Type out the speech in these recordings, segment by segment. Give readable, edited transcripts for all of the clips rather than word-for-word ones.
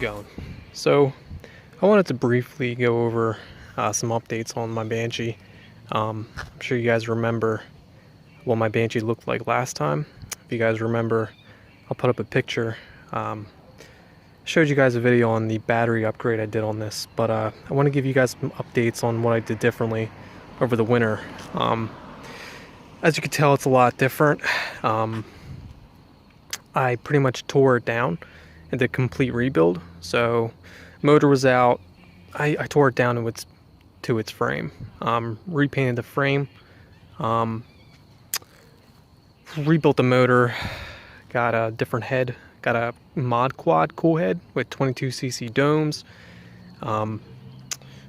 going? So I wanted to briefly go over some updates on my Banshee. I'm sure you guys remember what my Banshee looked like last time. If you guys remember, I'll put up a picture. Showed you guys a video on the battery upgrade I did on this, but I want to give you guys some updates on what I did differently over the winter. As you can tell, it's a lot different. I pretty much tore it down and did a complete rebuild. So motor was out. I tore it down to its frame. Repainted the frame. Rebuilt the motor. Got a different head. Got a mod quad cool head with 22cc domes.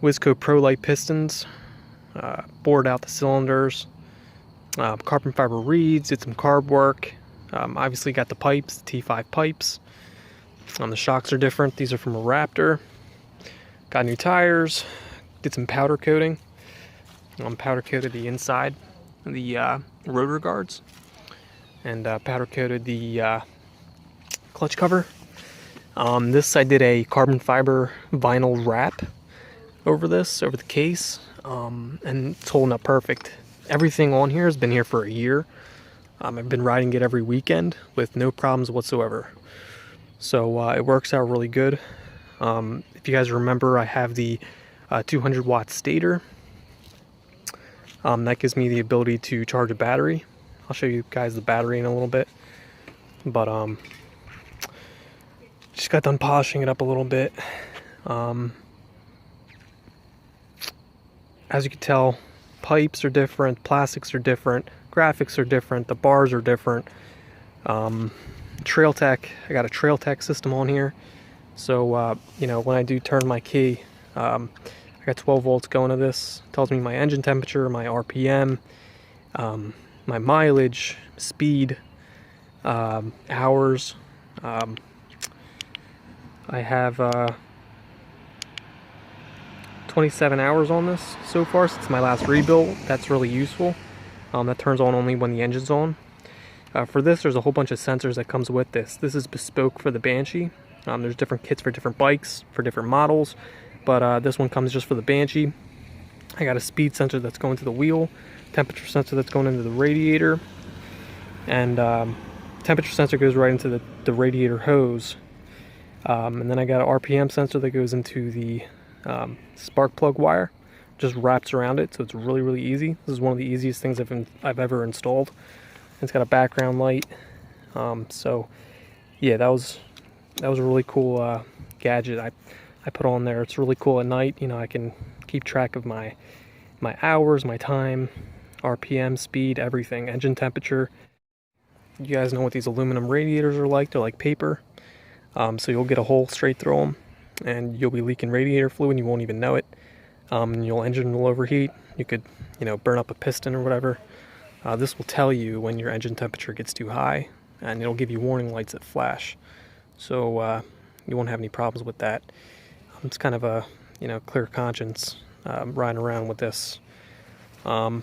Wisco Pro Light pistons. Bored out the cylinders. Carbon fiber reeds. Did some carb work. Obviously got the pipes, the T5 pipes. The shocks are different. These are from a Raptor. Got new tires. Did some powder coating. Powder coated the inside of the rotor guards. And powder coated the clutch cover. This I did a carbon fiber vinyl wrap over the case. And it's holding up perfect. Everything on here has been here for a year. I've been riding it every weekend with no problems whatsoever. So it works out really good. If you guys remember, I have the 200 watt stator. That gives me the ability to charge a battery. I'll show you guys the battery in a little bit. But just got done polishing it up a little bit. As you can tell, pipes are different, plastics are different, graphics are different, the bars are different. Trail Tech, I got a Trail Tech system on here. So, you know, when I do turn my key, I got 12 volts going to this. It tells me my engine temperature, my RPM, my mileage, speed, hours. I have 27 hours on this so far since my last rebuild. That's really useful. That turns on only when the engine's on. For this, there's a whole bunch of sensors that comes with this. This is bespoke for the Banshee. There's different kits for different bikes, for different models, but this one comes just for the Banshee. I got a speed sensor that's going to the wheel, temperature sensor that's going into the radiator, and temperature sensor goes right into the radiator hose. And then I got an RPM sensor that goes into the spark plug wire, just wraps around it, so it's really, really easy. This is one of the easiest things I've ever installed. It's got a background light. So yeah, that was a really cool gadget I put on there. It's really cool at night. You know, I can keep track of my hours, my time, RPM, speed, everything, engine temperature. You guys know what these aluminum radiators are like. They're like paper. So you'll get a hole straight through them, and you'll be leaking radiator fluid and you won't even know it. Your engine will overheat. You could, you know, burn up a piston or whatever. This will tell you when your engine temperature gets too high, and it'll give you warning lights that flash. So you won't have any problems with that. It's kind of a, you know, clear conscience riding around with this. I'll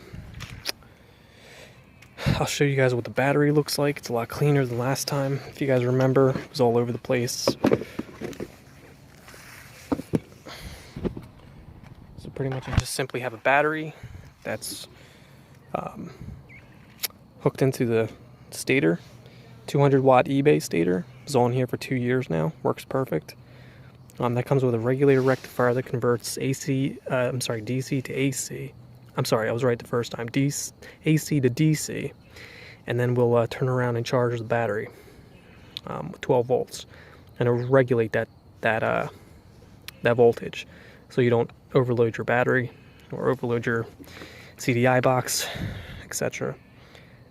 show you guys what the battery looks like. It's a lot cleaner than last time. If you guys remember, it was all over the place. So pretty much you just simply have a battery that's hooked into the stator. 200 watt eBay stator. It's on here for 2 years now. Works perfect. That comes with a regulator rectifier that converts DC to AC. I'm sorry, I was right the first time. AC to DC. And then we'll turn around and charge the battery with 12 volts. And it'll regulate that voltage, so you don't overload your battery or overload your CDI box, etc.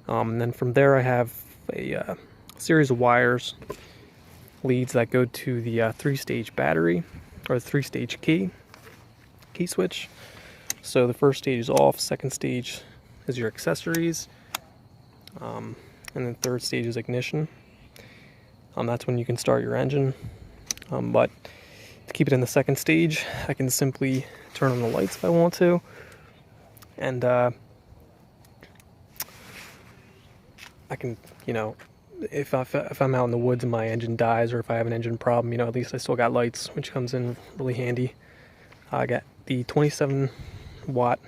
And then from there I have a series of wires, leads that go to the 3-stage battery, or the 3-stage key switch. So the first stage is off, second stage is your accessories, and then third stage is ignition. That's when you can start your engine. But to keep it in the second stage, I can simply turn on the lights if I want to, and I can, you know, if I'm out in the woods and my engine dies, or if I have an engine problem, you know, at least I still got lights, which comes in really handy. I got the 27 watt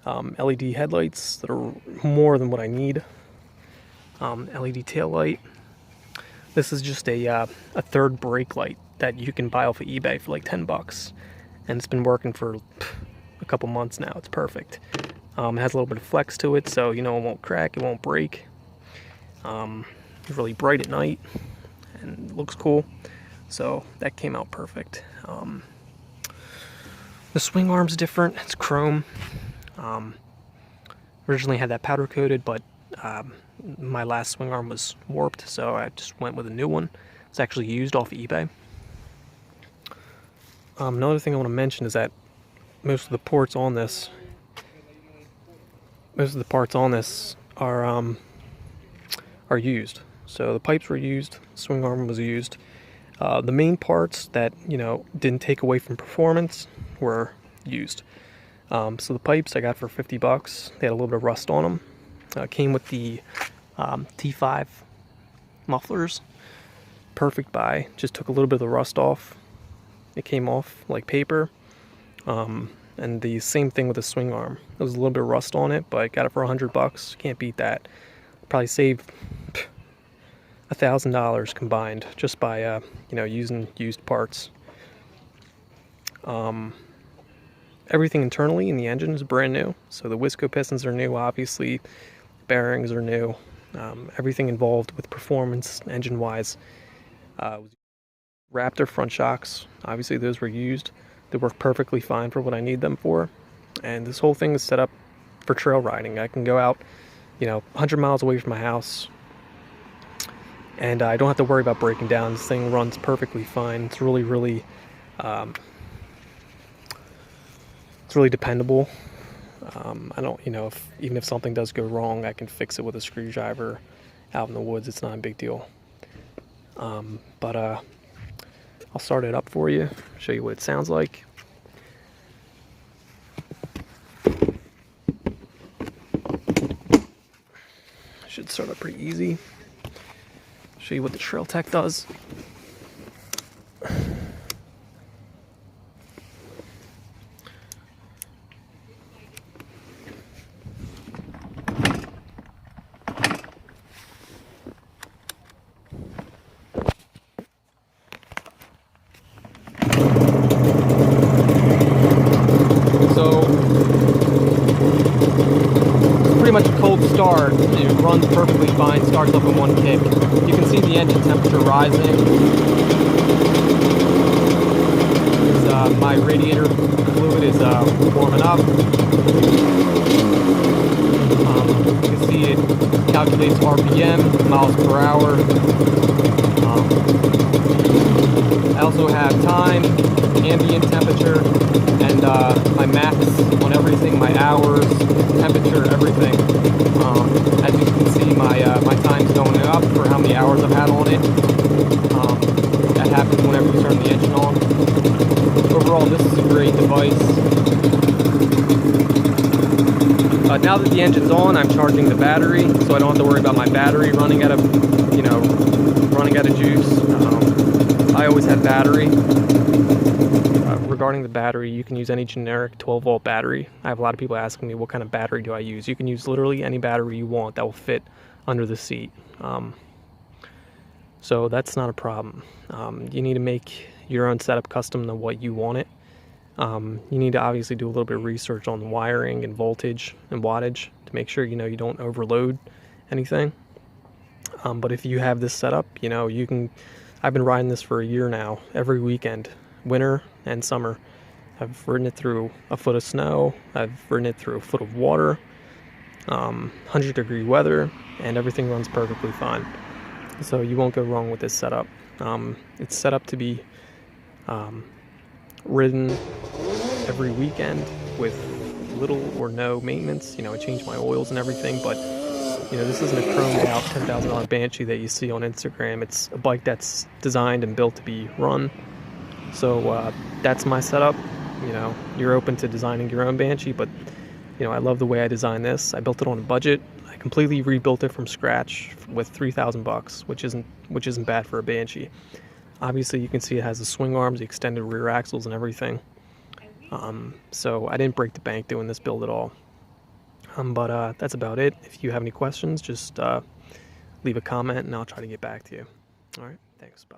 LED headlights that are more than what I need. LED tail light. This is just a third brake light that you can buy off of eBay for like 10 bucks, and it's been working for a couple months now. It's perfect. It has a little bit of flex to it, so you know it won't crack, it won't break. It's really bright at night and it looks cool, so that came out perfect. The swing arm's different. It's chrome. Originally had that powder coated, but my last swing arm was warped, so I just went with a new one. It's actually used off eBay. Another thing I want to mention is that most of the parts on this are used. So the pipes were used, swing arm was used. The main parts that, you know, didn't take away from performance were used. So the pipes I got for 50 bucks. They had a little bit of rust on them. Came with the T5 mufflers. Perfect buy. Just took a little bit of the rust off. It came off like paper. And the same thing with the swing arm. There was a little bit of rust on it, but I got it for 100 bucks. Can't beat that. Probably saved $1,000 combined just by you know, using used parts. Everything internally in the engine is brand new. So the Wisco pistons are new, obviously. Bearings are new. Everything involved with performance, engine-wise. Raptor front shocks, obviously those were used. They work perfectly fine for what I need them for. And this whole thing is set up for trail riding. I can go out, you know, 100 miles away from my house, and I don't have to worry about breaking down. This thing runs perfectly fine. It's really, really, it's really dependable. I don't, you know, even if something does go wrong, I can fix it with a screwdriver out in the woods. It's not a big deal. But I'll start it up for you, show you what it sounds like. Should start up pretty easy. Show you what the Trail Tech does. Pretty much a cold start. It runs perfectly fine, starts up in one kick. You can see the engine temperature rising. My radiator fluid is warming up. You can see it calculates RPM, miles per hour. I also have time, ambient temperature, and my max on everything, my hours, temperature, everything. As you can see, my time's going up for how many hours I've had on it. That happens whenever you turn the engine on. Overall, this is a great device. Now that the engine's on, I'm charging the battery, so I don't have to worry about my battery running out of, you know, running out of juice. I always have battery. Regarding the battery, you can use any generic 12-volt battery. I have a lot of people asking me what kind of battery do I use. You can use literally any battery you want that will fit under the seat. So that's not a problem. You need to make your own setup custom to what you want it. You need to obviously do a little bit of research on the wiring and voltage and wattage to make sure, you know, you don't overload anything. But if you have this setup, you know, you can. I've been riding this for a year now, every weekend, winter and summer. I've ridden it through a foot of snow. I've ridden it through a foot of water, 100-degree weather, and everything runs perfectly fine. So you won't go wrong with this setup. It's set up to be ridden every weekend with little or no maintenance. You know, I change my oils and everything, but you know, this isn't a chromed out $10,000 Banshee that you see on Instagram. It's a bike that's designed and built to be run. So that's my setup. You know, you're open to designing your own Banshee, but You know, I love the way I designed this. I built it on a budget. I completely rebuilt it from scratch with $3,000, which isn't bad for a Banshee. Obviously, you can see it has the swing arms, the extended rear axles, and everything. So I didn't break the bank doing this build at all. But that's about it. If you have any questions, just leave a comment and I'll try to get back to you. All right, thanks. Bye.